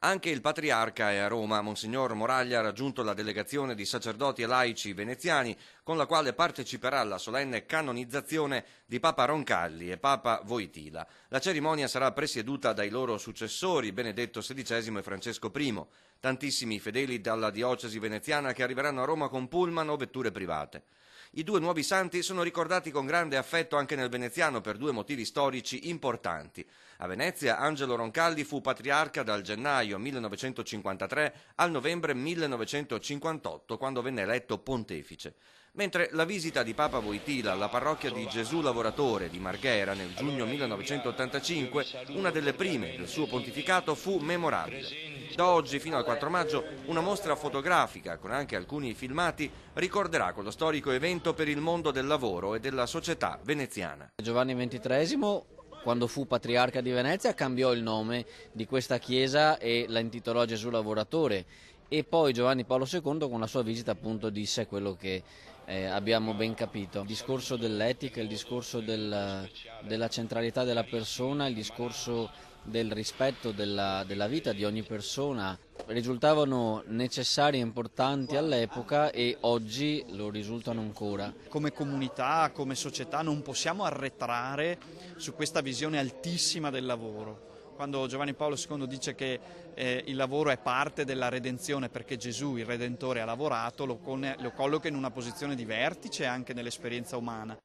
Anche il patriarca è a Roma. Monsignor Moraglia ha raggiunto la delegazione di sacerdoti e laici veneziani con la quale parteciperà alla solenne canonizzazione di Papa Roncalli e Papa Wojtyla. La cerimonia sarà presieduta dai loro successori, Benedetto XVI e Francesco I. Tantissimi fedeli dalla diocesi veneziana che arriveranno a Roma con pullman o vetture private. I due nuovi santi sono ricordati con grande affetto anche nel veneziano per due motivi storici importanti. A Venezia Angelo Roncalli fu patriarca dal gennaio 1953 al novembre 1958, quando venne eletto pontefice. Mentre la visita di Papa Wojtyla alla parrocchia di Gesù Lavoratore di Marghera nel giugno 1985, una delle prime del suo pontificato, fu memorabile. Da oggi fino al 4 maggio una mostra fotografica con anche alcuni filmati ricorderà quello storico evento per il mondo del lavoro e della società veneziana. Giovanni XXIII, quando fu patriarca di Venezia, cambiò il nome di questa chiesa e la intitolò Gesù Lavoratore, e poi Giovanni Paolo II con la sua visita appunto disse quello che abbiamo ben capito. Il discorso dell'etica, il discorso della centralità della persona, il discorso del rispetto della vita di ogni persona risultavano necessari e importanti all'epoca e oggi lo risultano ancora. Come comunità, come società non possiamo arretrare su questa visione altissima del lavoro. Quando Giovanni Paolo II dice che il lavoro è parte della redenzione perché Gesù, il Redentore, ha lavorato, lo colloca in una posizione di vertice anche nell'esperienza umana.